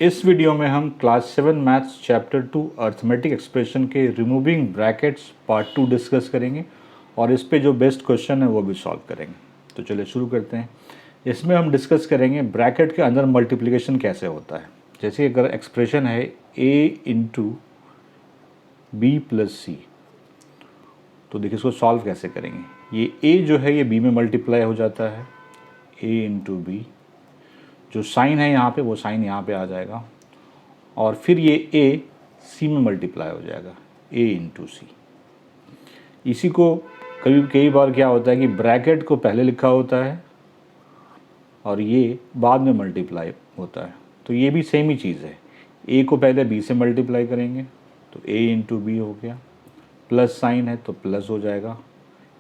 इस वीडियो में हम class 7 maths chapter 2 arithmetic expression के रिमूविंग ब्रैकेट्स पार्ट 2 डिस्कस करेंगे और इस पे जो बेस्ट क्वेश्चन है वो भी सॉल्व करेंगे। तो चलिए शुरू करते हैं। इसमें हम डिस्कस करेंगे ब्रैकेट के अंदर मल्टीप्लिकेशन कैसे होता है। जैसे अगर एक्सप्रेशन है a इंटू बी प्लस सी, तो देखिए इसको सॉल्व कैसे करेंगे। ये a जो है ये b में मल्टीप्लाई हो जाता है, a इंटू बी, जो साइन है यहाँ पे वो साइन यहाँ पे आ जाएगा और फिर ये a c में मल्टीप्लाई हो जाएगा, a इंटू सी। इसी को कई बार क्या होता है कि ब्रैकेट को पहले लिखा होता है और ये बाद में मल्टीप्लाई होता है, तो ये भी सेम ही चीज़ है। a को पहले b से मल्टीप्लाई करेंगे तो a इंटू बी हो गया, प्लस साइन है तो प्लस हो जाएगा,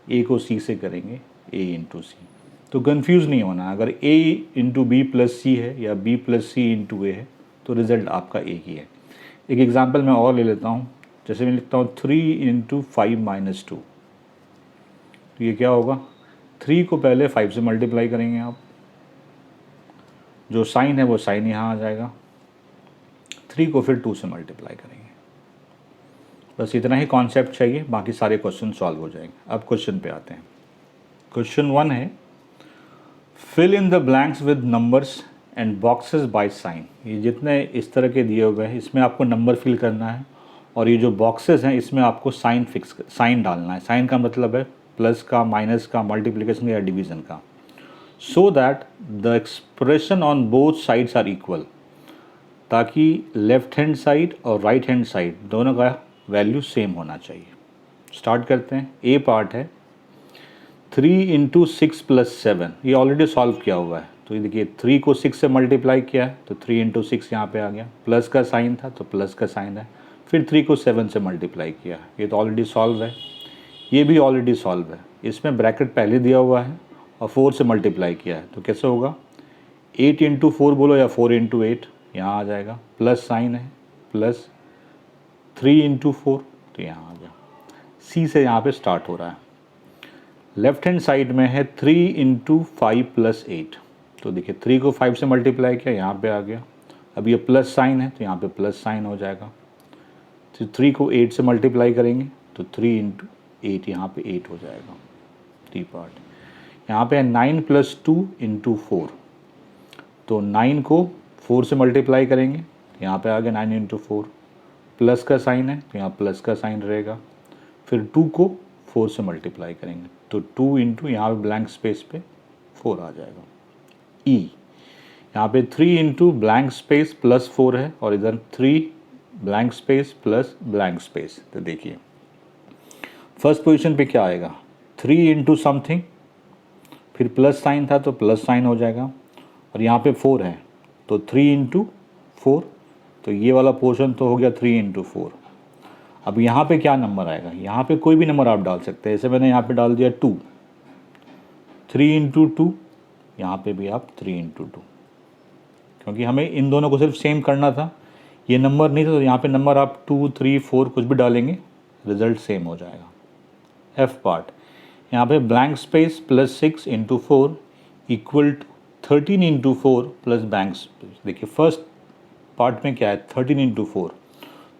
a को c से करेंगे a इंटू सी। तो कंफ्यूज नहीं होना, अगर a इंटू बी प्लस सी है या b प्लस सी इंटू ए है तो रिज़ल्ट आपका एक ही है। एक एग्जांपल मैं और ले लेता हूँ। जैसे मैं लिखता हूँ 3 इंटू 5 माइनस 2, तो ये क्या होगा, 3 को पहले 5 से मल्टीप्लाई करेंगे आप, जो साइन है वो साइन यहाँ आ जाएगा, 3 को फिर 2 से मल्टीप्लाई करेंगे। बस इतना ही कॉन्सेप्ट चाहिए, बाकी सारे क्वेश्चन सॉल्व हो जाएंगे। अब क्वेश्चन पे आते हैं। क्वेश्चन 1 है fill in the blanks with numbers and boxes by sign. ये जितने इस तरह के दिए हुए हैं इसमें आपको नंबर फिल करना है और ये जो बॉक्सेस हैं इसमें आपको साइन डालना है। साइन का मतलब है प्लस का, माइनस का, मल्टीप्लिकेशन या डिवीज़न का, so that the expression on both sides are equal, ताकि लेफ्ट हैंड साइड और राइट हैंड साइड दोनों का वैल्यू सेम होना चाहिए। स्टार्ट करते हैं। ए पार्ट है 3 इंटू 6 प्लस 7, ये ऑलरेडी सॉल्व किया हुआ है। तो ये देखिए 3 को 6 से मल्टीप्लाई किया है तो 3 इंटू 6 यहाँ पर आ गया, प्लस का साइन था तो प्लस का साइन है, फिर 3 को 7 से मल्टीप्लाई किया, ये तो ऑलरेडी सॉल्व है। ये भी ऑलरेडी सॉल्व है। इसमें ब्रैकेट पहले दिया हुआ है और 4 से मल्टीप्लाई किया है, तो कैसे होगा, 8 इंटू 4 बोलो या 4 इंटू 8, यहाँ आ जाएगा, प्लस साइन है, प्लस 3 इंटू 4, तो यहाँ आ गया। सी से यहाँ पे स्टार्ट हो रहा है। लेफ्ट हैंड साइड में है 3 इंटू 5 प्लस 8, तो देखिए 3 को 5 से मल्टीप्लाई किया, यहाँ पे आ गया। अब ये प्लस साइन है तो यहाँ पे प्लस साइन हो जाएगा। तो 3 को 8 से मल्टीप्लाई करेंगे तो 3 इंटू 8, यहाँ पे 8 हो जाएगा। डी पार्ट यहाँ पे 9 प्लस 2 इंटू 4, तो 9 को 4 से मल्टीप्लाई करेंगे, यहाँ पे आ गया 9 इंटू 4, प्लस का साइन है तो यहाँ प्लस का साइन रहेगा, फिर 2 को 4 से मल्टीप्लाई करेंगे तो 2 इंटू यहाँ पे ब्लैंक स्पेस पे 4 आ जाएगा। ई यहाँ पे 3 इंटू ब्लैंक स्पेस प्लस 4 है और इधर 3 blank space plus blank space. तो देखिए फर्स्ट पोजीशन पे क्या आएगा, 3 इंटू समथिंग, फिर प्लस साइन था तो प्लस साइन हो जाएगा, और यहाँ पे 4 है तो 3 इंटू 4, तो ये वाला पोर्शन तो हो गया 3 इंटू 4। अब यहाँ पे क्या नंबर आएगा, यहाँ पे कोई भी नंबर आप डाल सकते हैं। जैसे मैंने यहाँ पे डाल दिया 2, 3 इंटू 2, यहाँ पे भी आप 3 इंटू 2, क्योंकि हमें इन दोनों को सिर्फ सेम करना था, ये नंबर नहीं था, तो यहाँ पे नंबर आप 2, 3, 4 कुछ भी डालेंगे, रिजल्ट सेम हो जाएगा। एफ पार्ट यहाँ पे blank space plus 6 into 4 equal to 13 into 4 plus blank space. देखिए फर्स्ट पार्ट में क्या है, 13 इंटू 4,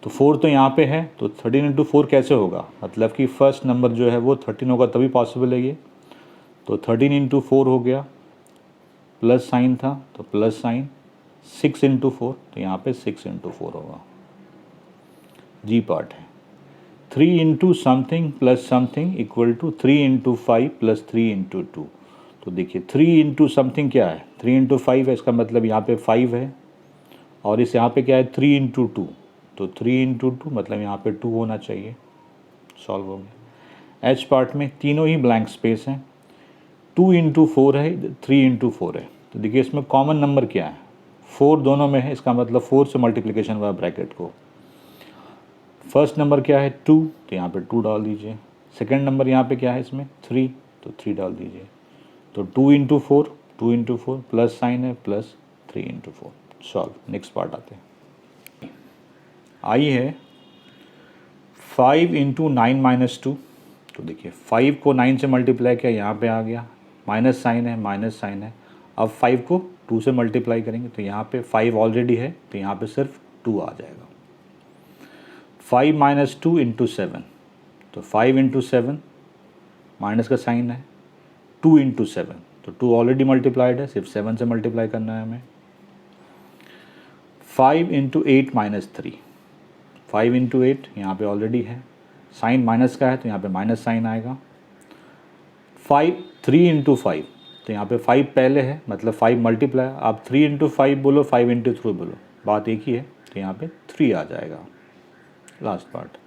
तो 4 तो यहाँ पे है, तो 13 इंटू 4 कैसे होगा, मतलब कि फर्स्ट नंबर जो है वो 13 होगा तभी पॉसिबल है ये। तो 13 इंटू 4 हो गया, प्लस साइन था तो प्लस साइन, 6 इंटू 4, तो यहाँ पे 6 इंटू 4 होगा। जी पार्ट है 3 into something plus something equal to 3 into 5 plus 3 into 2। तो देखिए 3 इंटू समथिंग क्या है, 3 इंटू 5 है, इसका मतलब यहाँ पे 5 है, और इस यहाँ पे क्या है 3 इंटू 2, तो 3 इंटू 2 मतलब यहाँ पे 2 होना चाहिए। सॉल्व हो गया। एच पार्ट में तीनों ही ब्लैंक स्पेस हैं, 2 इंटू 4 है, 3 इंटू 4 है, तो देखिए इसमें कॉमन नंबर क्या है, 4 दोनों में है, इसका मतलब 4 से मल्टीप्लिकेशन हुआ ब्रैकेट को। फर्स्ट नंबर क्या है 2, तो यहाँ पे 2 डाल दीजिए। सेकेंड नंबर यहाँ पे क्या है इसमें 3, तो 3 डाल दीजिए। तो 2 इंटू 4, 2 इंटू 4 प्लस साइन है, plus 3 into 4। Solve. Next part आते हैं। आई है 5 इंटू 9 माइनस 2, तो देखिए 5 को 9 से मल्टीप्लाई किया, यहाँ पे आ गया, माइनस साइन है, माइनस साइन है। अब 5 को 2 से मल्टीप्लाई करेंगे तो यहाँ पे 5 ऑलरेडी है तो यहाँ पे सिर्फ 2 आ जाएगा। 5 माइनस 2 इंटू 7, तो 5 इंटू 7 माइनस का साइन है, 2 इंटू 7 तो 2 ऑलरेडी मल्टीप्लाइड है, सिर्फ 7 से मल्टीप्लाई करना है हमें। 5 इंटू 8 माइनस 3, 5 इंटू 8 यहाँ पर ऑलरेडी है, साइन माइनस का है तो यहाँ पे माइनस साइन आएगा। 3 इंटू 5 तो यहाँ पे 5 पहले है मतलब 5 मल्टीप्लाई, आप 3 इंटू 5 बोलो 5 इंटू 3 बोलो, बात एक ही है, तो यहाँ पे 3 आ जाएगा। लास्ट पार्ट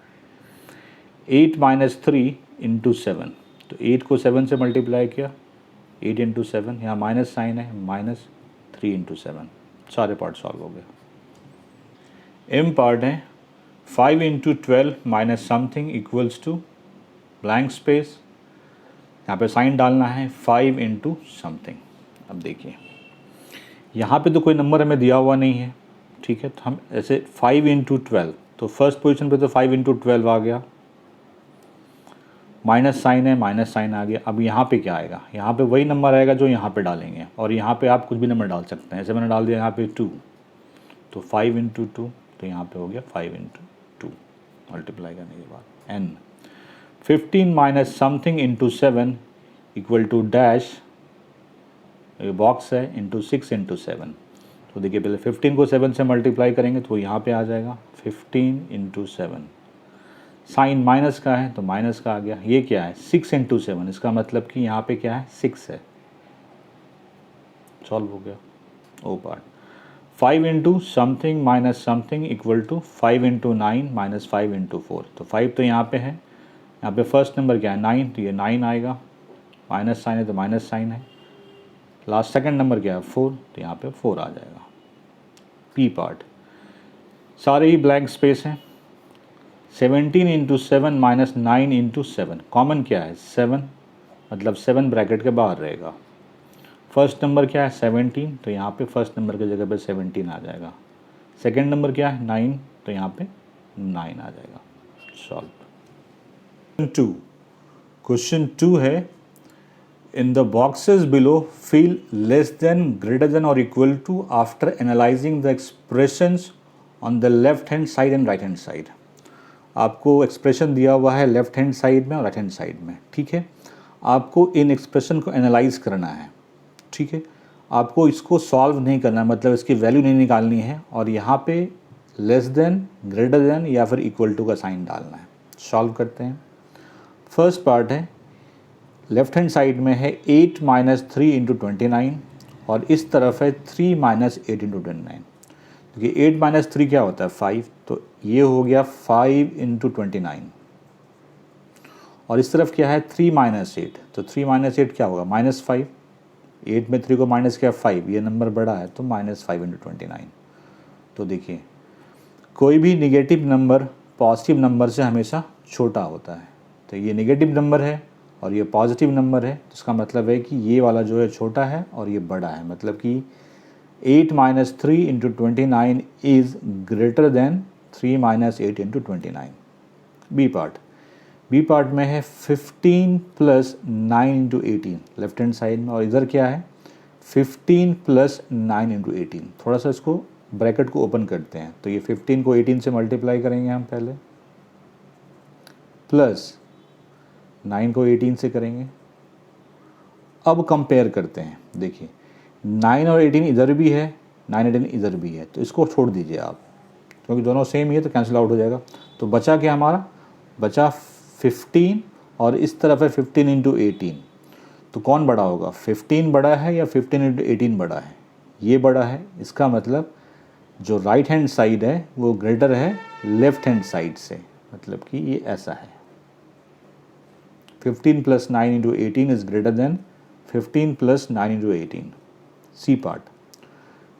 8 माइनस 3 इंटू 7, तो 8 को 7 से मल्टीप्लाई किया, 8 इंटू 7, यहाँ माइनस साइन है, माइनस 3 इंटू 7, सारे पार्ट सॉल्व हो गए। एम पार्ट है 5 into 12 minus something equals to blank space, यहाँ पे साइन डालना है 5 इंटू समथिंग। अब देखिए यहाँ पे तो कोई नंबर हमें दिया हुआ नहीं है, ठीक है, तो हम ऐसे 5 इंटू 12, तो फर्स्ट पोजीशन पे तो 5 इंटू 12 आ गया, माइनस साइन है, माइनस साइन आ गया। अब यहाँ पे क्या आएगा, यहाँ पे वही नंबर आएगा जो यहाँ पे डालेंगे, और यहाँ पे आप कुछ भी नंबर डाल सकते हैं, ऐसे मैंने डाल दिया यहाँ पे 2, तो 5 इंटू 2, तो यहाँ पे हो गया 5 इंटू 2 मल्टीप्लाई करने के बाद। n 15 minus something into 7 equal to dash, ये बॉक्स है, इंटू 6 इंटू 7, तो देखिए पहले 15 को 7 से मल्टीप्लाई करेंगे तो यहाँ पे आ जाएगा 15 इंटू 7, साइन माइनस का है तो माइनस का आ गया। ये क्या है 6 इंटू 7, इसका मतलब कि यहाँ पे क्या है 6 है, सॉल्व हो गया ओ part. 5 into something minus something equal to 5 into 9 minus 5 into 4, तो 5 तो यहाँ पे है, यहाँ पे फर्स्ट नंबर क्या है 9, तो ये 9 आएगा, माइनस साइन है तो माइनस साइन है। लास्ट सेकंड नंबर क्या है 4, तो यहाँ पे 4 आ जाएगा। पी पार्ट सारे ही ब्लैंक स्पेस हैं। 17 इंटू 7 माइनस 9 इंटू 7, कॉमन क्या है 7, मतलब 7 ब्रैकेट के बाहर रहेगा। फर्स्ट नंबर क्या है 17, तो यहाँ पे फर्स्ट नंबर की जगह पे 17 आ जाएगा। सेकंड नंबर क्या है 9, तो यहाँ पे 9 आ जाएगा। सॉल्व। क्वेश्चन 2 है, in the boxes below fill less than, greater than or equal to after analyzing the expressions on the left hand side and right hand side। आपको एक्सप्रेशन दिया हुआ है लेफ्ट हैंड साइड में और right hand side में, ठीक है। आपको इन एक्सप्रेशन को एनालाइज करना है, ठीक है, आपको इसको सॉल्व नहीं करना है, मतलब इसकी वैल्यू नहीं निकालनी है, और यहाँ पे लेस देन, ग्रेटर देन या फिर इक्वल टू का साइन डालना है। सॉल्व करते हैं। फर्स्ट पार्ट है लेफ्ट हैंड साइड में है 8 माइनस 3 इंटू 29, और इस तरफ है 3 माइनस 8 इंटू 29। देखिए 8 माइनस 3 क्या होता है 5, तो ये हो गया 5 इंटू 29, और इस तरफ क्या है 3 माइनस 8, तो 3 माइनस 8 क्या होगा -5, 8 में 3 को माइनस किया 5, ये नंबर बड़ा है तो -5 इंटू 29। तो देखिए कोई भी निगेटिव नंबर पॉजिटिव नंबर से हमेशा छोटा होता है, तो ये निगेटिव नंबर है और ये पॉजिटिव नंबर है, तो इसका मतलब है कि ये वाला जो है छोटा है और ये बड़ा है, मतलब कि 8 minus 3 into 29 is greater than 3 minus 8 into 29। B part में है 15 plus 9 into 18 left hand side में, और इधर क्या है 15 प्लस 9 इंटू 18। थोड़ा सा इसको ब्रैकेट को ओपन करते हैं, तो ये 15 को 18 से मल्टीप्लाई करेंगे हम पहले, प्लस 9 को 18 से करेंगे। अब कंपेयर करते हैं, देखिए 9 और 18 इधर भी है, 9 18 इधर भी है, तो इसको छोड़ दीजिए आप, क्योंकि दोनों सेम ही है तो कैंसिल आउट हो जाएगा। तो बचा क्या हमारा, बचा 15, और इस तरफ है 15 इंटू 18, तो कौन बड़ा होगा 15 बड़ा है या 15 इंटू 18 बड़ा है, ये बड़ा है। इसका मतलब जो राइट हैंड साइड है वो ग्रेटर है लेफ्ट हैंड साइड से, मतलब कि ये ऐसा है 15 plus 9 into 18 is greater than 15 plus 9 into 18। C part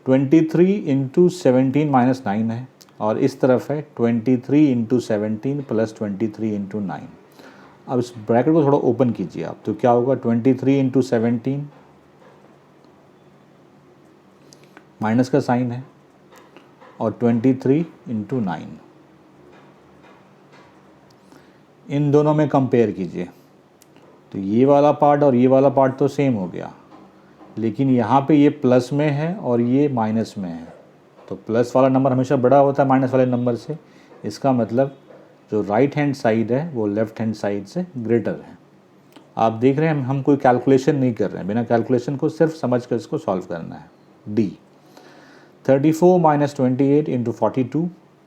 23 into 17 minus 9 है, और इस तरफ है 23 इंटू 17 प्लस 23 इंटू 9। अब इस ब्रैकेट को थोड़ा ओपन कीजिए आप, तो क्या होगा 23 इंटू 17 माइनस का साइन है, और 23 इंटू 9, इन दोनों में कंपेयर कीजिए, तो ये वाला पार्ट और ये वाला पार्ट तो सेम हो गया, लेकिन यहाँ पे ये प्लस में है और ये माइनस में है, तो प्लस वाला नंबर हमेशा बड़ा होता है माइनस वाले नंबर से। इसका मतलब जो राइट हैंड साइड है वो लेफ़्ट हैंड साइड से ग्रेटर है। आप देख रहे हैं हम कोई कैलकुलेशन नहीं कर रहे हैं, बिना कैलकुलेशन को सिर्फ समझ कर इसको सॉल्व करना है। डी 34 माइनस 28 इंटू 42,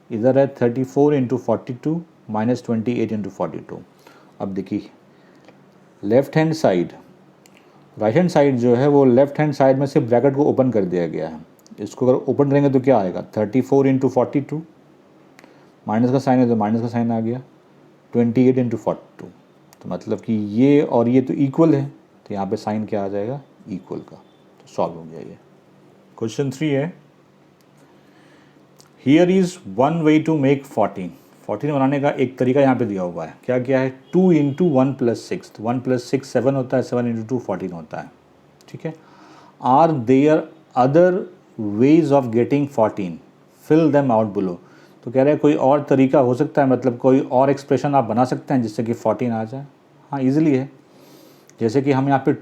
इधर है 34 इंटू 42 माइनस 28 इंटू 42। अब देखिए left hand side, right hand side जो है वो लेफ़्ट हैंड साइड में से ब्रैकेट को ओपन कर दिया गया है। इसको अगर ओपन करेंगे तो क्या आएगा, 34 इंटू 42, माइनस का साइन है तो माइनस का साइन आ गया, 28 इंटू 42, तो मतलब कि ये और ये तो इक्वल है, तो यहाँ पे साइन क्या आ जाएगा, इक्वल का, तो सॉल्व हो गया ये। क्वेश्चन 3 है, here is one way to make 14 बनाने का एक तरीका यहाँ पे दिया हुआ है। क्या क्या है, 2 इंटू 1 प्लस 6, 1 प्लस 6 7 होता है, 7 इंटू 2 14 होता है, ठीक है। Are there other ways of getting 14, fill them out below. तो कह रहे हैं कोई और तरीका हो सकता है, मतलब कोई और एक्सप्रेशन आप बना सकते हैं जिससे कि 14 आ जाए। हाँ ईजिली है, जैसे कि हम यहाँ पे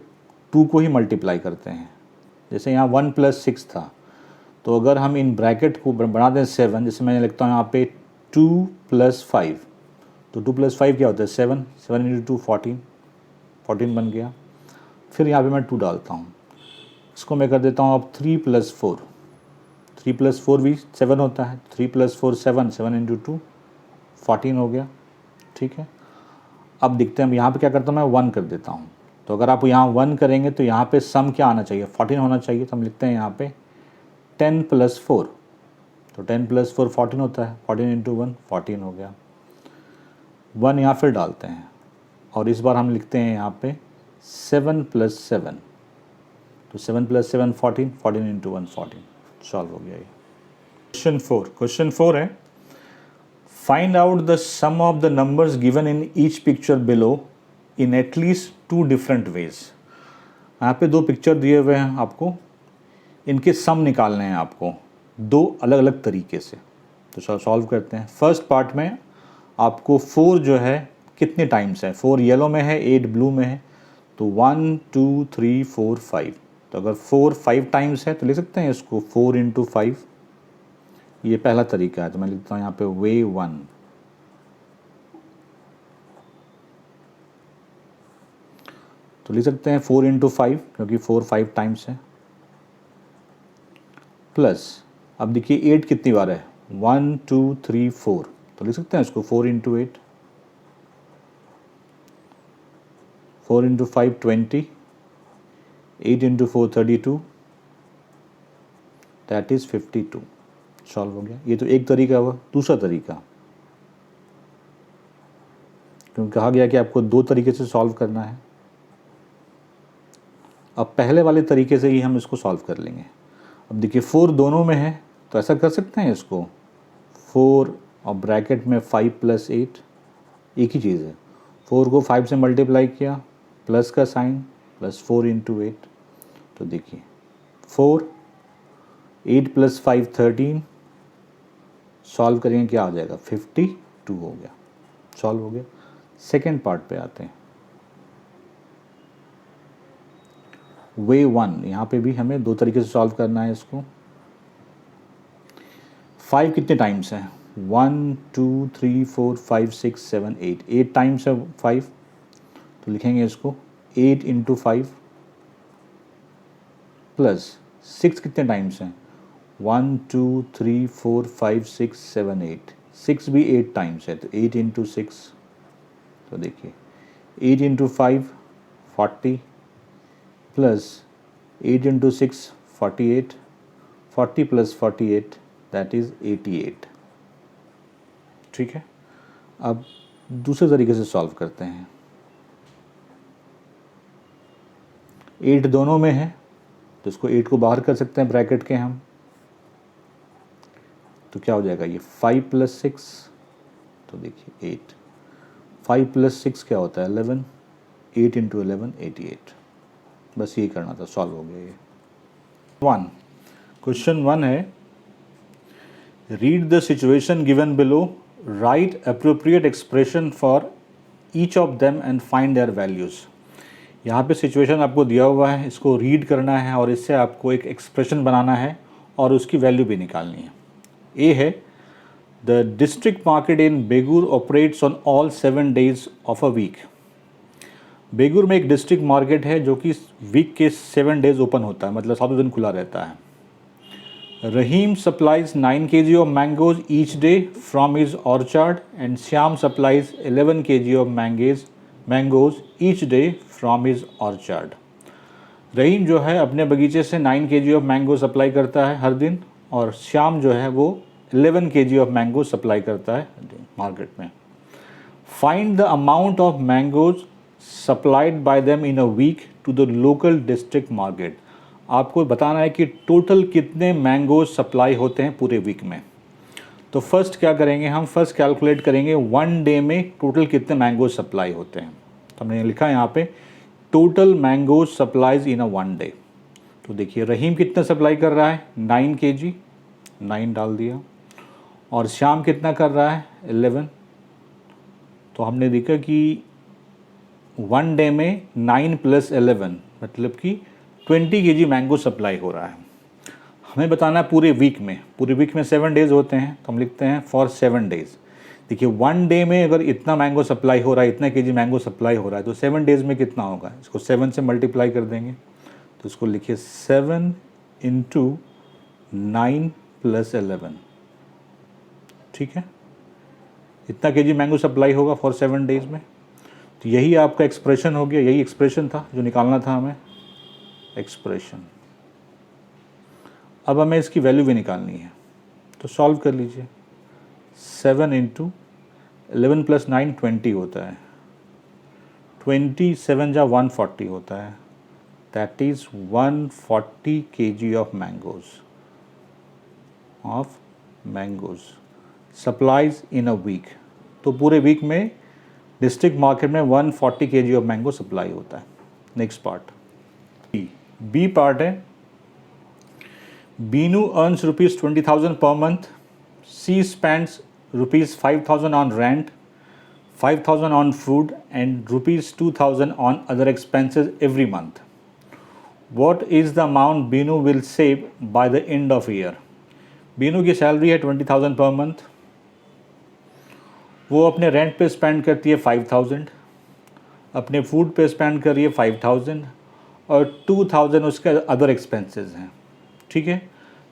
2 को ही मल्टीप्लाई करते हैं। जैसे यहाँ 1 प्लस 6 था, तो अगर हम इन ब्रैकेट को बना दें 7, जैसे मैं लिखता हूँ यहाँ पे 2 प्लस 5, तो 2 प्लस 5 क्या होता है 7, 7 इंटू 2 14 बन गया। फिर यहाँ पे मैं 2 डालता हूँ, इसको मैं कर देता हूँ अब 3 प्लस 4, 3 प्लस 4 भी 7 होता है, 3 प्लस 4 7, 7 इंटू 2 14 हो गया, ठीक है। अब देखते हैं, यहाँ पे क्या करता हूँ मैं 1 कर देता हूँ, तो अगर आप यहाँ 1 करेंगे तो यहाँ पे सम क्या आना चाहिए, 14 होना चाहिए, तो हम लिखते हैं यहाँ पे 10 प्लस 4, तो 10 प्लस 4 14 होता है, 14 इंटू 1 14 हो गया। 1 यहाँ फिर डालते हैं और इस बार हम लिखते हैं यहाँ पे 7 प्लस 7, तो 7 प्लस 7 14, 14 इंटू 1 14, सॉल्व हो गया ये। क्वेश्चन 4 है, find out the sum of the numbers given in each picture below in at least 2 different ways. यहाँ पे 2 पिक्चर दिए हुए हैं आपको, इनके सम निकालने हैं आपको 2 अलग अलग तरीके से, तो सॉल्व करते हैं। फर्स्ट पार्ट में आपको 4 जो है कितने टाइम्स है, 4 येलो में है, 8 ब्लू में है, तो 1 2 3 4 5, तो अगर 4 5 टाइम्स है तो लिख सकते हैं इसको 4 इंटू 5, ये पहला तरीका है। तो मैं लिखता हूँ यहाँ पे वे 1, तो लिख सकते हैं 4 इंटू 5 क्योंकि 4 5 टाइम्स है, प्लस अब देखिए 8 कितनी बार है, 1 2 3 4, तो लिख सकते हैं इसको 4 into 8, 4 into 5 20, 8 into 4 32, that is 52, solve हो गया। ये तो एक तरीका हुआ। दूसरा तरीका, क्योंकि कहा गया कि आपको 2 तरीके से सॉल्व करना है, अब पहले वाले तरीके से ही हम इसको सॉल्व कर लेंगे। अब देखिए 4 दोनों में है, तो ऐसा कर सकते हैं इसको 4 और ब्रैकेट में 5 प्लस 8, एक ही चीज़ है, 4 को 5 से मल्टीप्लाई किया, प्लस का साइन, प्लस 4 इंटू 8, तो देखिए 4 8 प्लस 5 13, सॉल्व करेंगे क्या आ जाएगा 52 हो गया, सॉल्व हो गया। सेकेंड पार्ट पे आते हैं, वे 1, यहाँ पे भी हमें 2 तरीके से सॉल्व करना है इसको। 5 कितने टाइम्स हैं, 1 2 3 4 5 6 7 8, 8 टाइम्स है 5, तो लिखेंगे इसको 8 इंटू 5, प्लस 6 कितने टाइम्स हैं, 1 2 3 4 5 6 7 8, 6 भी 8 टाइम्स है, तो 8 इंटू 6, तो देखिए 8 into 5 40, plus 8 into 6 48, 40 plus 48 that is 88, ठीक है। अब दूसरे तरीके से सॉल्व करते हैं, 8 दोनों में है, तो इसको 8 को बाहर कर सकते हैं ब्रैकेट के हम, तो क्या हो जाएगा ये 5 प्लस 6, तो देखिए 8, 5 प्लस 6 क्या होता है 11, 8 इंटू 11 88, बस ये करना था, सॉल्व हो गया ये। 1 क्वेश्चन 1 है, read the situation given below, write appropriate expression for each of them and find their values. यहाँ पे सिचुएशन आपको दिया हुआ है, इसको रीड करना है और इससे आपको एक एक्सप्रेशन बनाना है और उसकी वैल्यू भी निकालनी है। ए है the district market in Begur operates on all 7 days of a week. Begur में एक डिस्ट्रिक्ट मार्केट है जो कि वीक के 7 days ओपन होता है, मतलब 7 दिन खुला रहता है। रहीम supplies 9 kg of mangoes each day from his orchard and Shyam supplies 11 kg of mangoes each day from his orchard। रहीम जो है अपने बगीचे से 9 kg of mango सप्लाई करता है हर दिन और श्याम जो है वो 11 kg of mango सप्लाई करता है मार्केट में। Find the amount of mangoes supplied by them in a week to the local district market. आपको बताना है कि टोटल कितने मैंगोज सप्लाई होते हैं पूरे वीक में। तो फर्स्ट क्या करेंगे हम, फर्स्ट कैलकुलेट करेंगे 1 डे में टोटल कितने मैंगोज सप्लाई होते हैं। तो हमने लिखा यहाँ पे total mangoes supplies in a 1 day. तो देखिए रहीम कितना सप्लाई कर रहा है 9 kg, 9 डाल दिया, और श्याम कितना कर रहा है 11। तो हमने देखा कि 1 डे में 9 + 11 मतलब कि 20 kg मैंगो सप्लाई हो रहा है। हमें बताना है पूरे वीक में, पूरे वीक में 7 days होते हैं, तो हम लिखते हैं फॉर 7 days। देखिए 1 डे में अगर इतना मैंगो सप्लाई हो रहा है, इतना kg मैंगो सप्लाई हो रहा है, तो 7 days में कितना होगा, इसको 7 से मल्टीप्लाई कर देंगे। तो इसको लिखिए 7 × 9 + 11, ठीक है, इतना kg मैंगो सप्लाई होगा फॉर 7 days में। तो यही आपका एक्सप्रेशन हो गया, यही एक्सप्रेशन था जो निकालना था हमें, एक्सप्रेशन। अब हमें इसकी वैल्यू भी निकालनी है, तो सॉल्व कर लीजिए। 7 × 11 + 9 20 होता है, 27 × 140 होता है, that is 140 kg of mangoes supplies in a week. तो पूरे वीक में डिस्ट्रिक्ट मार्केट में 140 kg ऑफ मैंगो सप्लाई होता है। नेक्स्ट पार्ट बी पार्ट है, Binu earns ₹20,000 per month, she spends ₹5,000 on rent, 5,000 on food and ₹2,000 on other expenses every month. What is the amount Binu will save by the end of year? Binu की salary है 20,000 per month, वो अपने rent पे spend करती है 5,000, अपने food पे spend कर रही है 5,000 और 2,000 उसके अदर एक्सपेंसेस हैं, ठीक है।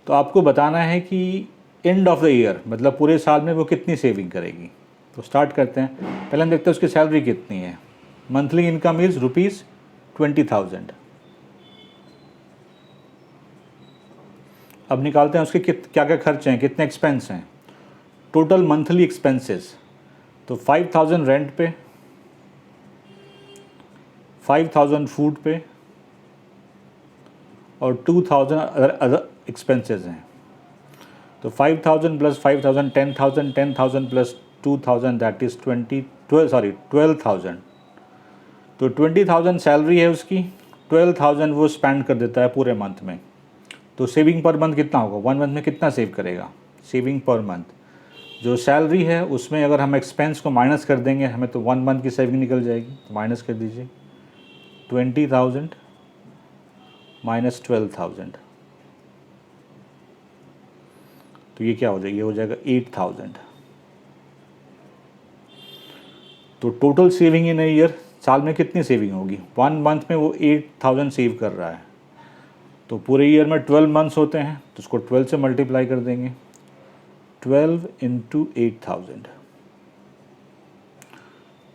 तो आपको बताना है कि एंड ऑफ द ईयर मतलब पूरे साल में वो कितनी सेविंग करेगी। तो स्टार्ट करते हैं, पहले हम देखते हैं उसकी सैलरी कितनी है। Monthly income is ₹20,000। अब निकालते हैं उसके क्या क्या खर्च हैं, कितने एक्सपेंस हैं, टोटल मंथली एक्सपेंसेस। तो 5,000 रेंट पे, 5,000 फूड पे और 2,000 अदर एक्सपेंसेस हैं। तो 5,000 + 5,000 10,000, 10,000 + 2,000 दैट इज़ 12,000। तो 20,000 सैलरी है उसकी, 12,000 वो स्पेंड कर देता है पूरे मंथ में। तो सेविंग पर मंथ कितना होगा, 1 मंथ में कितना सेव करेगा, सेविंग पर मंथ जो सैलरी है उसमें अगर हम एक्सपेंस को माइनस कर देंगे हमें तो 1 मंथ की सेविंग निकल जाएगी। तो माइनस कर दीजिए 20,000 - 12,000, तो ये क्या हो जाएगा, ये हो जाएगा 8,000। तो टोटल सेविंग इन ईयर, साल में कितनी सेविंग होगी, 1 मंथ में वो 8,000 सेव कर रहा है। तो पूरे ईयर में 12 मंथ्स होते हैं, तो उसको 12 से मल्टीप्लाई कर देंगे, 12 × 8,000,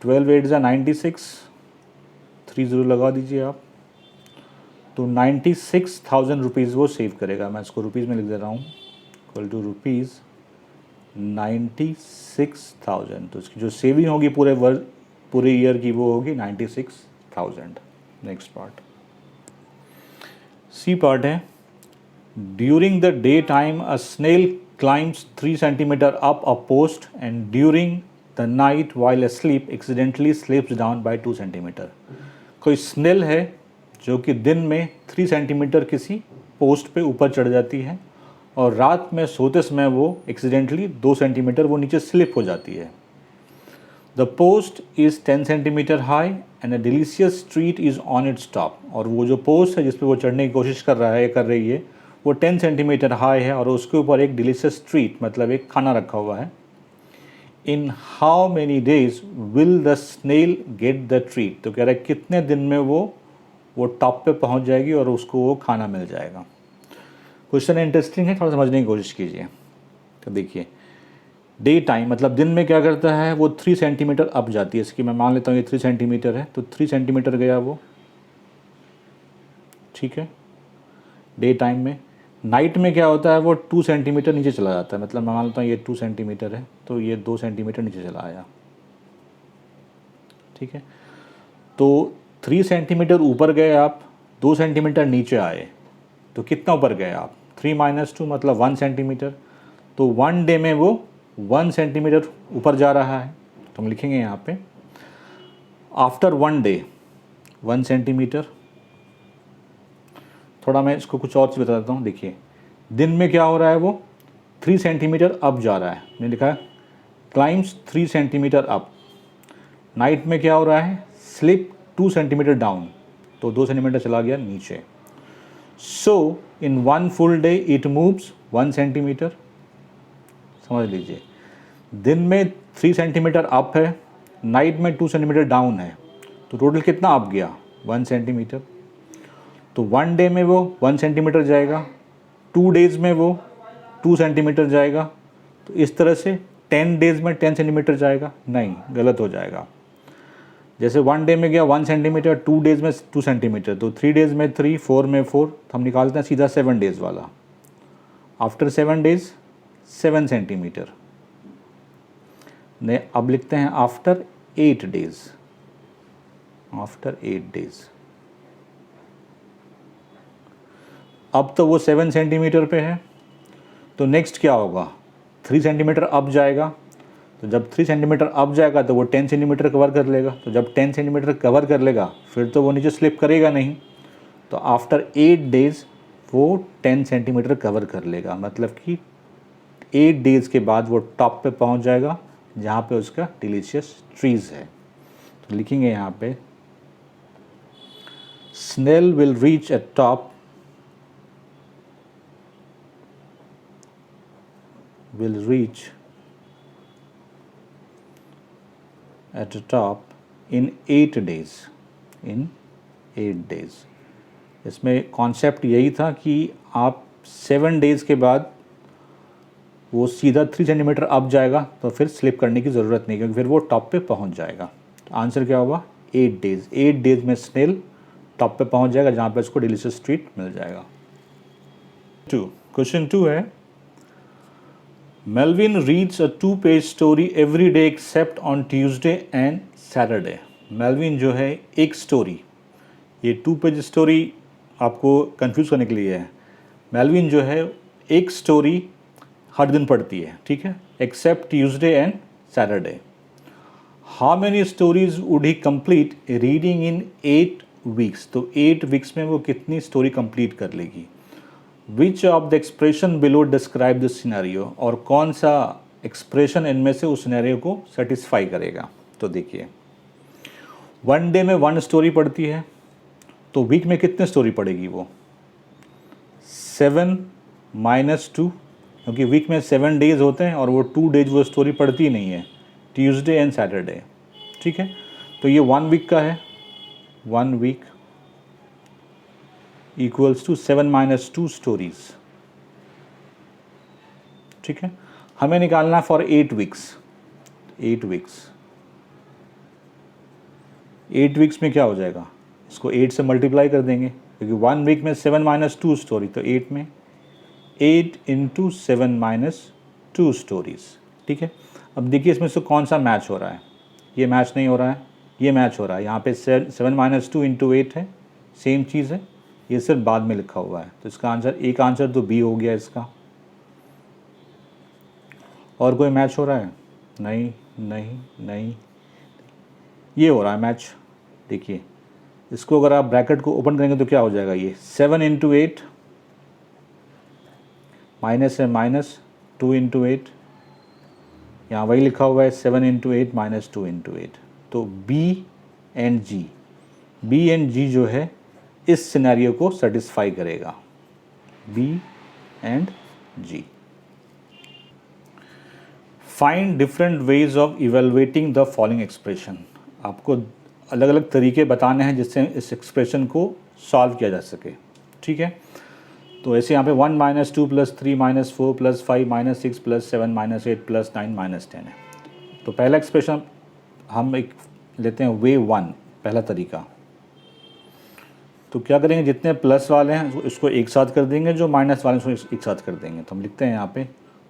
12 8 = 96, 30 लगा दीजिए आप। तो 96,000 रुपीज़ वो सेव करेगा। मैं इसको रुपीज़ में लिख दे रहा हूँ, इक्वल टू ₹96,000। तो इसकी जो सेविंग होगी पूरे ईयर की वो होगी 96,000। नेक्स्ट पार्ट सी पार्ट है, during the day time a snail climbs 3 centimeter up a post and during the night while asleep accidentally slips down by 2 centimeter। कोई स्नेल है जो कि दिन में 3 सेंटीमीटर किसी पोस्ट पे ऊपर चढ़ जाती है और रात में सोते समय वो एक्सीडेंटली 2 सेंटीमीटर वो नीचे स्लिप हो जाती है। The post is 10 centimetre high and a delicious treat is on its top. और वो जो पोस्ट है जिस पे वो चढ़ने की कोशिश कर रहा है, कर रही है, वो 10 सेंटीमीटर हाई है और उसके ऊपर एक डिलीशियस ट्रीट मतलब एक खाना रखा हुआ है। In how many days will the snail get the treat. तो कह रहा है कितने दिन में वो टॉप पे पहुंच जाएगी और उसको वो खाना मिल जाएगा। क्वेश्चन इंटरेस्टिंग है, थोड़ा समझने की कोशिश कीजिए। तो देखिए, डे टाइम मतलब दिन में क्या करता है, वो 3 सेंटीमीटर अप जाती है। इसकी मैं मान लेता हूँ ये 3 सेंटीमीटर है, तो 3 सेंटीमीटर गया वो, ठीक है, डे टाइम में। नाइट में क्या होता है, वो 2 सेंटीमीटर नीचे चला जाता है। मतलब मैं मान लेता हूँ ये 2 सेंटीमीटर है, तो ये 2 सेंटीमीटर नीचे चला आया, ठीक है। तो 3 सेंटीमीटर ऊपर गए आप, 2 सेंटीमीटर नीचे आए, तो कितना ऊपर गए आप, 3 - 2 मतलब 1 सेंटीमीटर। तो 1 डे में वो 1 सेंटीमीटर ऊपर जा रहा है। तो हम लिखेंगे यहाँ पे आफ्टर 1 डे 1 सेंटीमीटर। थोड़ा मैं इसको कुछ और चीज़ बता देता हूँ। देखिए, दिन में क्या हो रहा है, वो 3 सेंटीमीटर अप जा रहा है, मैंने लिखा है क्लाइम्स 3 सेंटीमीटर अप। नाइट में क्या हो रहा है, स्लिप 2 सेंटीमीटर डाउन, तो 2 सेंटीमीटर चला गया नीचे। सो इन 1 full day it moves 1 centimetre. समझ लीजिए, दिन में 3 सेंटीमीटर अप है, नाइट में 2 सेंटीमीटर डाउन है, तो टोटल कितना अप गया, 1 सेंटीमीटर। तो 1 डे में वो 1 सेंटीमीटर जाएगा, 2 डेज़ में वो 2 सेंटीमीटर जाएगा। तो इस तरह से 10 डेज़ में 10 सेंटीमीटर जाएगा, नहीं, गलत हो जाएगा। जैसे 1 डे में गया 1 सेंटीमीटर, 2 डेज़ में 2 सेंटीमीटर, तो 3 डेज़ में 3, 4 में 4, तो हम निकालते हैं सीधा 7 डेज़ वाला। After 7 days 7 centimetre. ने अब लिखते हैं आफ्टर 8 डेज़, आफ्टर 8 डेज़। अब तो वो 7 सेंटीमीटर पे है, तो नेक्स्ट क्या होगा, 3 सेंटीमीटर अप जाएगा। तो जब 3 सेंटीमीटर अप जाएगा तो वो 10 सेंटीमीटर कवर कर लेगा। तो जब 10 सेंटीमीटर कवर कर लेगा फिर तो वो नीचे स्लिप करेगा नहीं। तो आफ्टर 8 डेज़ वो 10 सेंटीमीटर कवर कर लेगा, मतलब कि 8 डेज़ के बाद वो टॉप पे पहुंच जाएगा जहाँ पे उसका डिलीशियस ट्रीज़ है। तो लिखेंगे यहाँ पे snail will reach at top, will reach at the top in 8 days, in 8 days। इसमें कॉन्सेप्ट यही था कि आप 7 डेज़ के बाद वो सीधा 3 सेंटीमीटर अप जाएगा, तो फिर स्लिप करने की ज़रूरत नहीं, क्योंकि फिर वो टॉप पे पहुंच जाएगा। तो आंसर क्या होगा, 8 डेज़। 8 डेज़ में स्नेल टॉप पे पहुंच जाएगा जहाँ पे उसको डिलीशियस ट्रीट मिल जाएगा। क्वेश्चन 2 है, Melvin reads a 2-page story every day except on Tuesday and Saturday। Melvin जो है एक स्टोरी, ये 2-पेज स्टोरी आपको कंफ्यूज करने के लिए है। Melvin जो है एक स्टोरी हर दिन पढ़ती है, ठीक है, except Tuesday and Saturday. How many stories would he complete reading in 8 weeks. तो 8 वीक्स में वो कितनी स्टोरी कंप्लीट कर लेगी। विच of the expression below describe the scenario. और कौन सा एक्सप्रेशन इनमें से उस सिनेरियो को सेटिस्फाई करेगा। तो देखिए, 1 डे में 1 स्टोरी पढ़ती है, तो वीक में कितने स्टोरी पढ़ेगी वो, 7 - 2, क्योंकि वीक में 7 डेज़ होते हैं और वो 2 डेज वो स्टोरी पढ़ती नहीं है, ट्यूसडे एंड सैटरडे, ठीक है। तो ये 1 वीक का है, 1 वीक इक्वल्स टू 7 - 2 स्टोरीज, ठीक है। हमें निकालना फॉर 8 वीक्स। 8 वीक्स, 8 वीक्स में क्या हो जाएगा, इसको 8 से मल्टीप्लाई कर देंगे, क्योंकि 1 वीक में 7 - 2 स्टोरी, तो 8 में 8 × 7 - 2 स्टोरीज, ठीक है। अब देखिए इसमें से कौन सा मैच हो रहा है, ये मैच नहीं हो रहा है, ये मैच हो रहा है। यहाँ पे 7 - 2 × 8 है, सेम चीज़ है, ये सिर्फ बाद में लिखा हुआ है। तो इसका आंसर, एक आंसर तो बी हो गया इसका। और कोई मैच हो रहा है, नहीं नहीं नहीं, ये हो रहा है मैच। देखिए इसको अगर आप ब्रैकेट को ओपन करेंगे तो क्या हो जाएगा, ये 7 × 8 माइनस है माइनस, 2 × 8 यहाँ वही लिखा हुआ है 7 इंटू 8 माइनस 2 इंटू 8। तो बी एंड जी जो है इस सिनेरियो को सेटिस्फाई करेगा, B and G. Find different ways of evaluating the following expression. आपको अलग अलग तरीके बताने हैं जिससे इस एक्सप्रेशन को सॉल्व किया जा सके, ठीक है। तो ऐसे यहाँ पे 1 minus 2 plus 3 minus 4 plus 5 minus 6 plus 7 minus 8 plus 9 minus 10 है। तो पहला एक्सप्रेशन हम एक लेते हैं वे 1, पहला तरीका। तो क्या करेंगे, जितने प्लस वाले हैं इसको एक साथ कर देंगे, जो माइनस वाले हैं उसको एक साथ कर देंगे। तो हम लिखते हैं यहाँ पे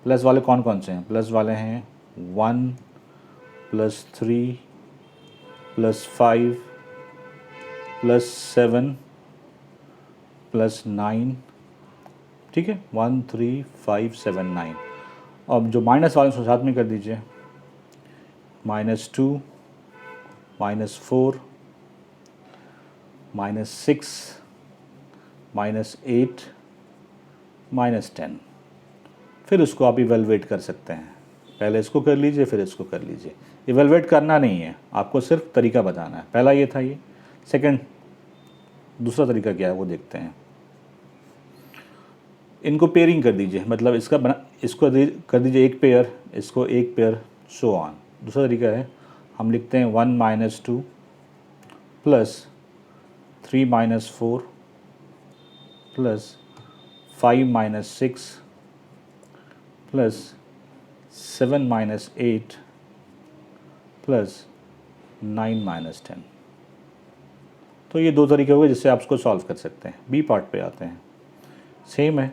प्लस वाले कौन कौन से हैं। प्लस वाले हैं 1 प्लस 3 प्लस 5 प्लस 7 प्लस 9, ठीक है, 1 3 5 7 9। अब जो माइनस वाले उसको साथ में कर दीजिए, -2 -4 -6 -8 -10। फिर उसको आप इवेलुएट कर सकते हैं। पहले इसको कर लीजिए फिर इसको कर लीजिए। इवेलुएट करना नहीं है, आपको सिर्फ तरीका बताना है। पहला ये था, ये सेकंड, दूसरा तरीका क्या है वो देखते हैं। इनको पेयरिंग कर दीजिए, मतलब इसको कर दीजिए एक पेयर, इसको एक पेयर, सो ऑन। दूसरा तरीका है, हम लिखते हैं 1 minus 2 plus 3 minus 4 plus 5 minus 6 plus 7 minus 8 plus 9 minus 10। तो ये दो तरीके हुए जिससे आप इसको सॉल्व कर सकते हैं। बी पार्ट पे आते हैं, सेम है।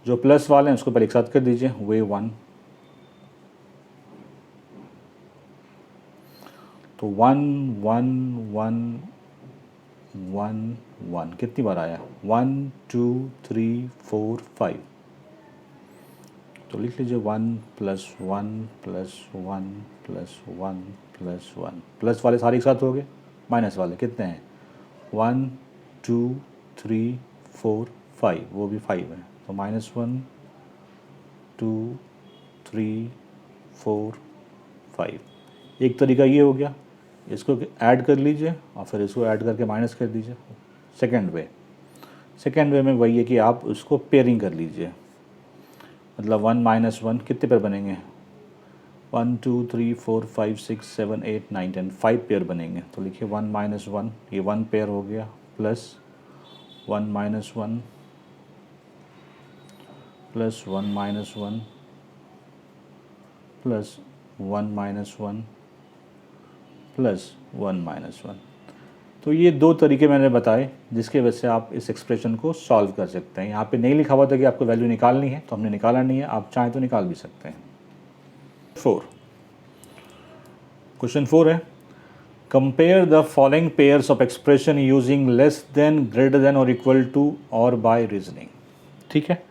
जो प्लस वाले हैं उसको पहले एक साथ कर दीजिए, वे 1। तो 1 1 1 1 1 कितनी बार आया, 1 2 3 4 5। तो लिख लीजिए 1 plus 1 plus 1 plus 1 plus 1। Plus वाले सारे एक साथ हो गए। माइनस वाले कितने हैं, 1 2 3 4 5, वो भी 5 है। तो -1 2 3 4 5। एक तरीका ये हो गया, इसको ऐड कर लीजिए और फिर इसको ऐड करके माइनस कर दीजिए। सेकेंड वे में वही है कि आप उसको पेयरिंग कर लीजिए, मतलब 1 माइनस 1 कितने पेयर बनेंगे, 1 2 3 4 5 6 7 8 9 10, 5 पेयर बनेंगे। तो लिखिए 1 माइनस 1, ये 1 पेयर हो गया, plus 1 minus 1 plus 1 minus 1 plus 1 minus 1 plus 1 minus 1। तो ये दो तरीके मैंने बताए जिसके वजह से आप इस एक्सप्रेशन को सॉल्व कर सकते हैं। यहाँ पे नहीं लिखा हुआ था कि आपको वैल्यू निकालनी है, तो हमने निकाला नहीं है, आप चाहें तो निकाल भी सकते हैं। 4, क्वेश्चन 4 है, compare the following pairs of expression using less than, greater than और इक्वल टू और बाय रीजनिंग। ठीक है,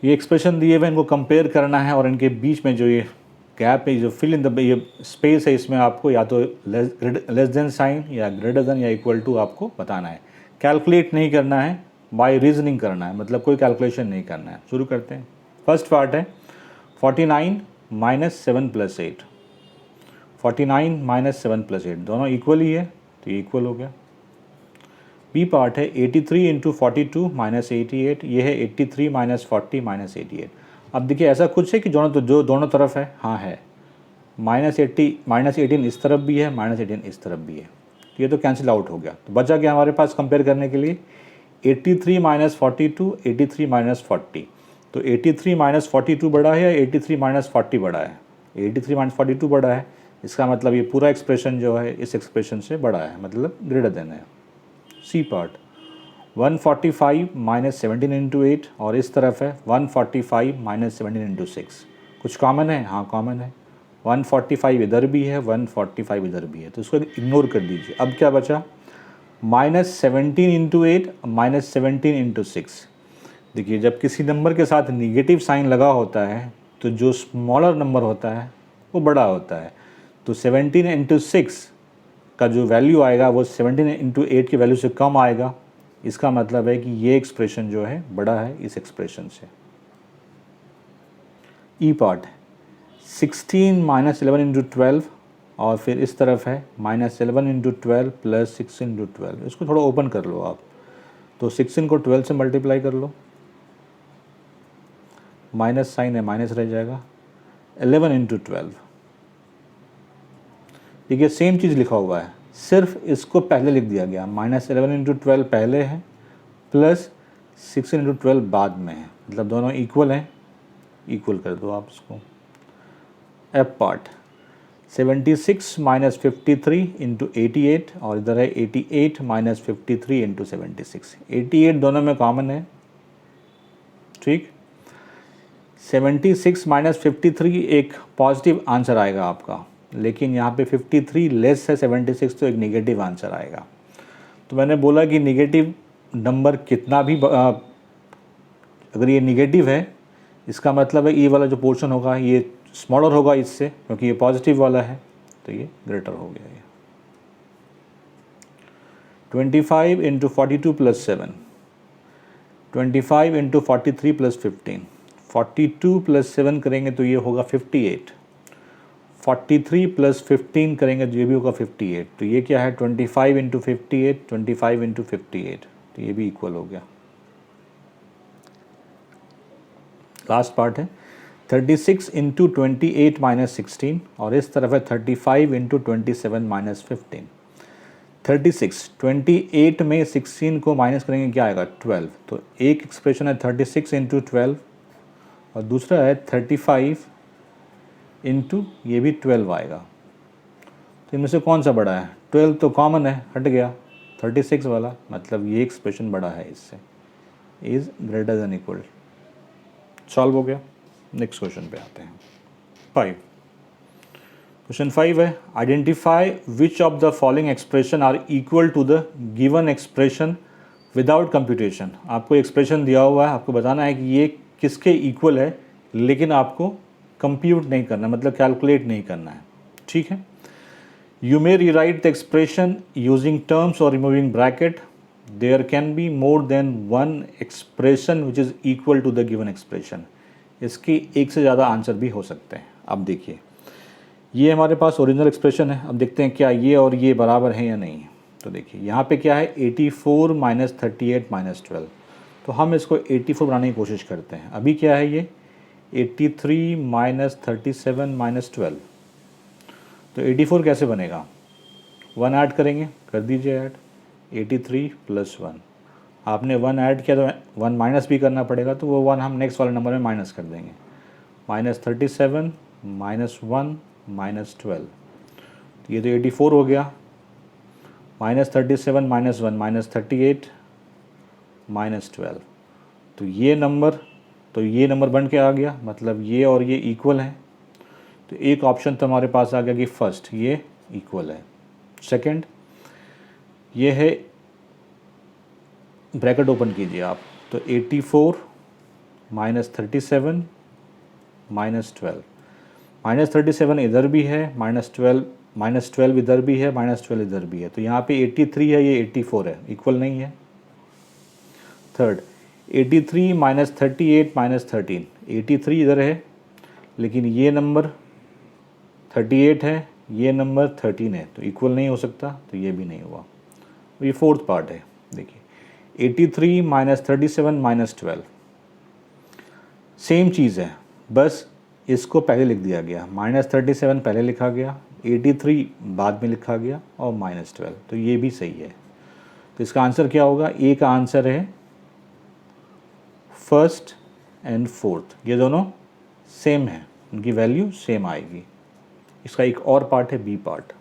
ये एक्सप्रेशन दिए हुए इनको कंपेयर करना है और इनके बीच में जो ये गैप है, जो फिल इन द ये स्पेस है, इसमें आपको या तो लेस देन साइन या ग्रेटर देन या इक्वल टू आपको बताना है। कैलकुलेट नहीं करना है, बाय रीजनिंग करना है, मतलब कोई कैलकुलेशन नहीं करना है। शुरू करते हैं। फर्स्ट पार्ट है 49 माइनस 7 प्लस 8। 49 माइनस 7 प्लस 8 दोनों इक्वल ही है, तो ये इक्वल हो गया। बी पार्ट है 83 इंटू 42 माइनस 88, ये है 83 माइनस 40 माइनस 88। अब देखिए ऐसा कुछ है कि जो दोनों तरफ है, हाँ है, -18 इस तरफ भी है, -18 इस तरफ भी है, ये तो कैंसिल आउट हो गया। तो बचा क्या हमारे पास कंपेयर करने के लिए, 83 माइनस 42, 83 माइनस 40। तो 83 माइनस 42 बड़ा है या 83 माइनस 40 बड़ा है, 83 माइनस 42 बड़ा है। इसका मतलब ये पूरा एक्सप्रेशन जो है इस एक्सप्रेशन से बड़ा है, मतलब ग्रेटर देन है। सी पार्ट 145 माइनस 17 इंटू 8 और इस तरफ है 145 माइनस 17 इंटू 6। कुछ कॉमन है, हाँ कॉमन है, 145 इधर भी है, 145 इधर भी है, तो इसको इग्नोर कर दीजिए। अब क्या बचा, -17 इंटू 8 माइनस 17 इंटू 6। देखिए जब किसी नंबर के साथ निगेटिव साइन लगा होता है तो जो स्मॉलर नंबर होता है वो बड़ा होता है। तो 17 इंटू 6 का जो वैल्यू आएगा वो 17 इंटू 8 की वैल्यू से कम आएगा। इसका मतलब है कि ये एक्सप्रेशन जो है बड़ा है इस एक्सप्रेशन से। ई पार्ट 16 माइनस 11 इंटू 12 और फिर इस तरफ है माइनस 11 इंटू 12 प्लस 6 इंटू 12। इसको थोड़ा ओपन कर लो आप, तो 16 को 12 से मल्टीप्लाई कर लो, माइनस साइन है माइनस रह जाएगा, 11 इंटू 12। देखिए सेम चीज़ लिखा हुआ है, सिर्फ इसको पहले लिख दिया गया, माइनस 11 इंटू 12 पहले है प्लस 6 इंटू 12 बाद में है, मतलब दोनों इक्वल हैं, इक्वल कर दो आप इसको। एफ पार्ट 76 माइनस 53 इंटू 88 और इधर है 88 माइनस 53 इंटू 76। 88 दोनों में कॉमन है, ठीक। 76 माइनस 53 एक पॉजिटिव आंसर आएगा आपका, लेकिन यहाँ पे 53 लेस है 76 तो एक नेगेटिव आंसर आएगा। तो मैंने बोला कि नेगेटिव नंबर कितना भी अगर ये नेगेटिव है इसका मतलब है ये वाला जो पोर्शन होगा ये स्मॉलर होगा इससे, क्योंकि ये पॉजिटिव वाला है तो ये ग्रेटर हो गया। ये 25 into 42 plus 7, 25 into 43 plus 15, 42 plus 7 करेंगे तो ये होगा 58, 43 प्लस 15 करेंगे तो ये भी होगा 58। तो ये क्या है 25 इंटू 58, 25 इंटू 58, तो ये भी इक्वल हो गया। लास्ट पार्ट है 36 इंटू 28 माइनस 16 और इस तरफ है 35 इंटू 27 माइनस 15। 36 28 में 16 को माइनस करेंगे क्या आएगा 12, तो एक एक्सप्रेशन है 36 इंटू 12 और दूसरा है 35 इंटू ये भी 12 आएगा। तो इनमें से कौन सा बड़ा है, 12 तो कॉमन है हट गया, 36 वाला, मतलब ये एक्सप्रेशन बड़ा है इससे, is greater than equal. Solve हो गया। नेक्स्ट क्वेश्चन पे आते हैं। 5 क्वेश्चन 5 है identify which of the following expression are equal to the given expression without computation. आपको एक्सप्रेशन दिया हुआ है, आपको बताना है कि ये किसके इक्वल है, लेकिन आपको कंप्यूट नहीं करना, मतलब कैलकुलेट नहीं करना है, ठीक है। You may rewrite the expression using terms or removing bracket. There can be more than one expression which is equal to the given expression. इसकी एक से ज़्यादा आंसर भी हो सकते हैं। अब देखिए ये हमारे पास ओरिजिनल एक्सप्रेशन है, अब देखते हैं क्या ये और ये बराबर हैं या नहीं। तो देखिए यहाँ पे क्या है 84 माइनस 38 माइनस 12, तो हम इसको 84 बनाने की कोशिश करते हैं। अभी क्या है ये 83 माइनस 37 माइनस 12, तो 84 कैसे बनेगा, 1 ऐड करेंगे, कर दीजिए ऐड, 83 प्लस 1, आपने 1 ऐड किया तो 1 माइनस भी करना पड़ेगा, तो वो 1 हम नेक्स्ट वाले नंबर में माइनस कर देंगे, माइनस 37 माइनस 1 माइनस 12, तो ये तो 84 हो गया, माइनस 37 माइनस 1 माइनस 38 माइनस 12, तो ये नंबर बन के आ गया, मतलब ये और ये इक्वल है। तो एक ऑप्शन तो हमारे पास आ गया कि फर्स्ट ये इक्वल है। सेकंड ये है, ब्रैकेट ओपन कीजिए आप, तो 84 माइनस 37 माइनस 12, माइनस 37 इधर भी है, माइनस 12 इधर भी है, माइनस 12 इधर भी है, तो यहाँ पे 83 है, ये 84 है, इक्वल नहीं है। थर्ड 83 माइनस 38 माइनस 13, 83 इधर है लेकिन ये नंबर 38 है, ये नंबर 13 है, तो इक्वल नहीं हो सकता, तो ये भी नहीं हुआ। ये फोर्थ पार्ट है, देखिए 83 माइनस 37 माइनस 12, सेम चीज़ है, बस इसको पहले लिख दिया गया, माइनस 37 पहले लिखा गया, 83 बाद में लिखा गया और माइनस 12, तो ये भी सही है। तो इसका आंसर क्या होगा, ए का आंसर है फर्स्ट एंड फोर्थ, ये दोनों सेम है, उनकी वैल्यू सेम आएगी। इसका एक और पार्ट है बी पार्ट।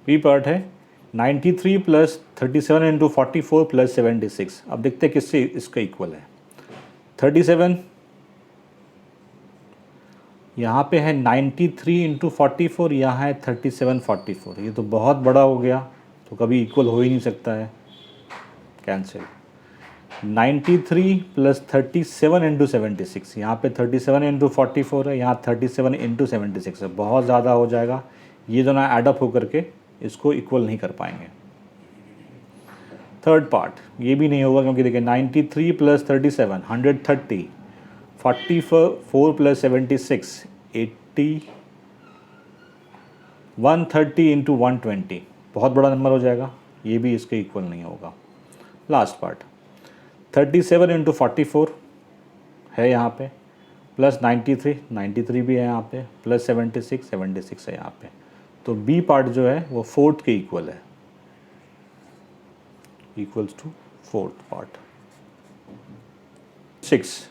बी पार्ट है 93 प्लस 37 इंटू 44 प्लस 76। अब देखते हैं किससे इसका इक्वल है। 37 यहाँ पे है 93 इंटू 44, यहाँ है 37 44, ये तो बहुत बड़ा हो गया, तो कभी इक्वल हो ही नहीं सकता है, कैंसिल। 93 प्लस 37 इंटू 76, यहाँ पे 37 इंटू 44 है, यहाँ 37 इंटू 76 है, बहुत ज़्यादा हो जाएगा, ये दोनों एडअप होकर के इसको इक्वल नहीं कर पाएंगे। थर्ड पार्ट ये भी नहीं होगा, क्योंकि देखिए 93 प्लस 37 130, 44 प्लस 76 80 130 इंटू 120 बहुत बड़ा नंबर हो जाएगा, ये भी इसके इक्वल नहीं होगा। लास्ट पार्ट 37 इंटू 44 है यहाँ पे, प्लस 93 भी है यहाँ पे, प्लस 76 है यहाँ पे। तो बी पार्ट जो है वो फोर्थ के इक्वल है, equals to fourth part. 6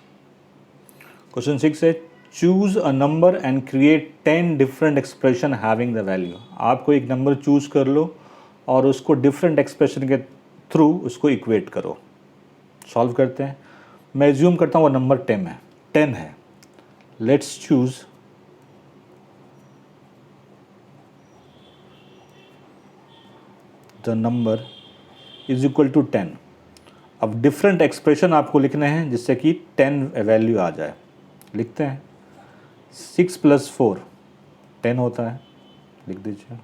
question 6 है choose a number and create 10 different expression having the value. आपको एक नंबर चूज कर लो और उसको डिफरेंट एक्सप्रेशन के थ्रू उसको इक्वेट करो। सॉल्व करते हैं। मैं एज्यूम करता हूँ वो नंबर 10 है। Let's choose the number is equal to 10। अब डिफरेंट एक्सप्रेशन आपको लिखने हैं जिससे कि 10 वैल्यू आ जाए। लिखते हैं 6 प्लस 4 10 होता है, लिख दीजिए।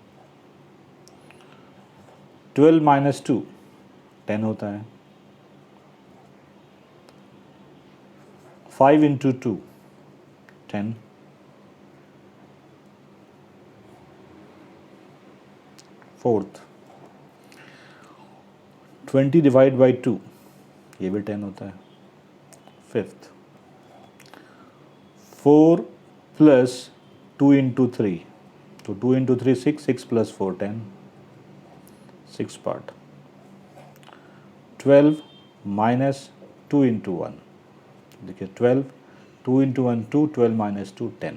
12 माइनस 2 10 होता है। 5 इंटू 2 10। 4th 20 डिवाइड बाई 2 ये भी 10 होता है। 5th 4 प्लस 2 इंटू 3 तो 2 into 3 6 plus 4 10 6 part. 12 minus 2 into 1 देखिए 12 2 इंटू 1 2 12 माइनस 2 10।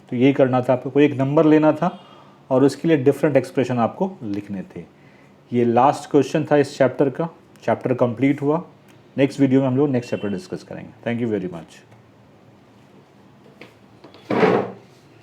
तो यही करना था आपको, कोई एक नंबर लेना था और उसके लिए डिफरेंट एक्सप्रेशन आपको लिखने थे। ये लास्ट क्वेश्चन था इस चैप्टर का। चैप्टर कंप्लीट हुआ। नेक्स्ट वीडियो में हम लोग नेक्स्ट चैप्टर डिस्कस करेंगे। Thank you very much.